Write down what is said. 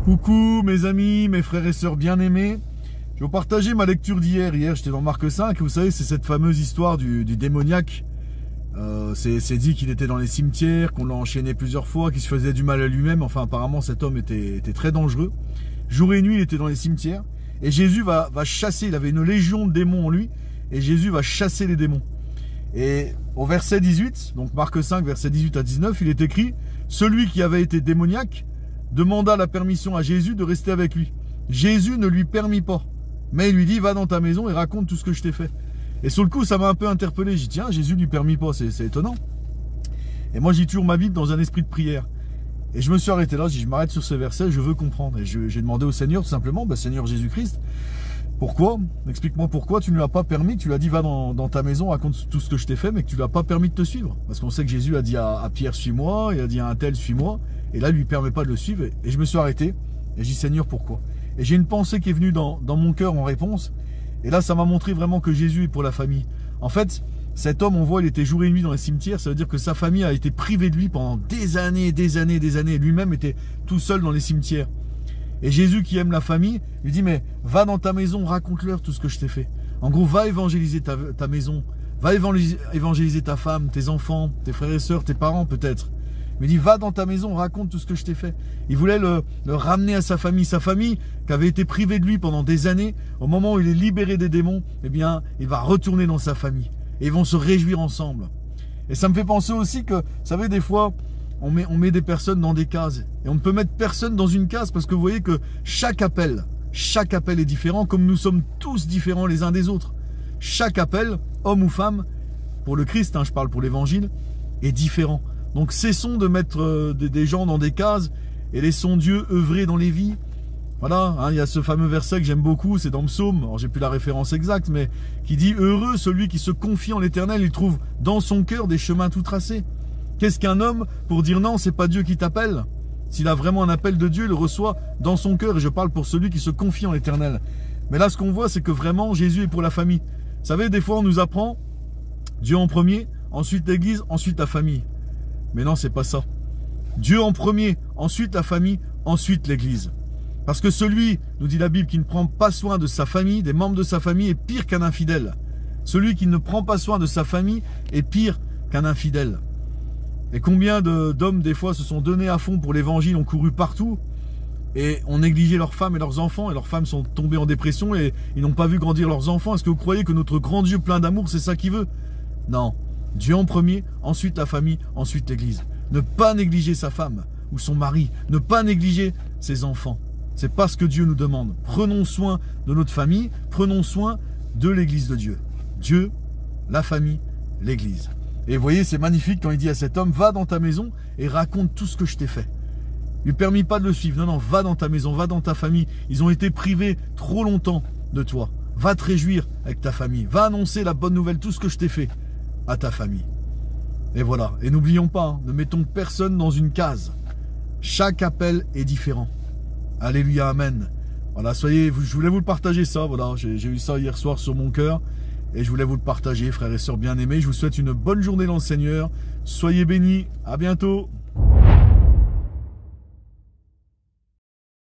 Coucou mes amis, mes frères et sœurs bien-aimés. Je vais vous partager ma lecture d'hier. Hier, j'étais dans Marc 5. Vous savez, c'est cette fameuse histoire du démoniaque. C'est dit qu'il était dans les cimetières, qu'on l'a enchaîné plusieurs fois, qu'il se faisait du mal à lui-même. Enfin, apparemment, cet homme était très dangereux. Jour et nuit, il était dans les cimetières. Et Jésus va chasser. Il avait une légion de démons en lui. Et Jésus va chasser les démons. Et au verset 18, donc Marc 5, verset 18 à 19, il est écrit « Celui qui avait été démoniaque demanda la permission à Jésus de rester avec lui. Jésus ne lui permit pas. Mais il lui dit, va dans ta maison et raconte tout ce que je t'ai fait. » Et sur le coup, ça m'a un peu interpellé. J'ai dit, tiens, Jésus ne lui permit pas, c'est étonnant. Et moi, j'ai toujours ma Bible dans un esprit de prière. Et je me suis arrêté là, j'ai dit, je m'arrête sur ce verset, je veux comprendre. Et j'ai demandé au Seigneur, tout simplement, Seigneur Jésus-Christ, pourquoi? Explique-moi pourquoi tu ne lui as pas permis, tu lui as dit, va dans ta maison, raconte tout ce que je t'ai fait, mais que tu ne lui as pas permis de te suivre. Parce qu'on sait que Jésus a dit à Pierre, suis-moi, il a dit à un tel, suis-moi. Et là, il ne lui permet pas de le suivre. Et je me suis arrêté. Et j'ai dit, Seigneur, pourquoi? Et j'ai une pensée qui est venue dans mon cœur en réponse. Et là, ça m'a montré vraiment que Jésus est pour la famille. En fait, cet homme, on voit, il était jour et nuit dans les cimetières. Ça veut dire que sa famille a été privée de lui pendant des années, des années, des années. Lui-même était tout seul dans les cimetières. Et Jésus, qui aime la famille, lui dit, mais va dans ta maison, raconte-leur tout ce que je t'ai fait. En gros, va évangéliser ta maison. Va évangéliser ta femme, tes enfants, tes frères et sœurs, tes parents peut-être. Mais il dit, va dans ta maison, raconte tout ce que je t'ai fait. Il voulait le ramener à sa famille qui avait été privée de lui pendant des années. Au moment où il est libéré des démons, eh bien, il va retourner dans sa famille. Et ils vont se réjouir ensemble. Et ça me fait penser aussi que, vous savez, des fois, on met des personnes dans des cases. Et on ne peut mettre personne dans une case parce que vous voyez que chaque appel est différent, comme nous sommes tous différents les uns des autres. Chaque appel, homme ou femme, pour le Christ, je parle pour l'évangile, est différent. Donc cessons de mettre des gens dans des cases et laissons Dieu œuvrer dans les vies. Voilà, il y a ce fameux verset que j'aime beaucoup, c'est dans Psaume, alors j'ai plus la référence exacte, mais qui dit « Heureux celui qui se confie en l'Éternel, il trouve dans son cœur des chemins tout tracés. » Qu'est-ce qu'un homme pour dire non, c'est pas Dieu qui t'appelle? S'il a vraiment un appel de Dieu, il le reçoit dans son cœur, et je parle pour celui qui se confie en l'Éternel. Mais là, ce qu'on voit, c'est que vraiment, Jésus est pour la famille. Vous savez, des fois, on nous apprend Dieu en premier, ensuite l'Église, ensuite la famille. Mais non, c'est pas ça. Dieu en premier, ensuite la famille, ensuite l'Église. Parce que celui, nous dit la Bible, qui ne prend pas soin de sa famille, des membres de sa famille, est pire qu'un infidèle. Celui qui ne prend pas soin de sa famille est pire qu'un infidèle. Et combien d'hommes, des fois, se sont donnés à fond pour l'évangile, ont couru partout, et ont négligé leurs femmes et leurs enfants, et leurs femmes sont tombées en dépression, et ils n'ont pas vu grandir leurs enfants. Est-ce que vous croyez que notre grand Dieu plein d'amour, c'est ça qu'il veut? Non. Dieu en premier, ensuite la famille, ensuite l'Église. Ne pas négliger sa femme ou son mari, ne pas négliger ses enfants. C'est pas ce que Dieu nous demande. Prenons soin de notre famille, prenons soin de l'Église de Dieu. Dieu, la famille, l'Église. Et vous voyez, c'est magnifique quand il dit à cet homme, va dans ta maison et raconte tout ce que je t'ai fait. Il ne lui permet pas de le suivre. Non, non, va dans ta maison, va dans ta famille. Ils ont été privés trop longtemps de toi. Va te réjouir avec ta famille. Va annoncer la bonne nouvelle, tout ce que je t'ai fait à ta famille. Et voilà. Et n'oublions pas, ne mettons personne dans une case. Chaque appel est différent. Alléluia, amen. Voilà, je voulais vous le partager ça. Voilà, j'ai eu ça hier soir sur mon cœur. Et je voulais vous le partager, frères et sœurs bien-aimés. Je vous souhaite une bonne journée dans le Seigneur. Soyez bénis. À bientôt.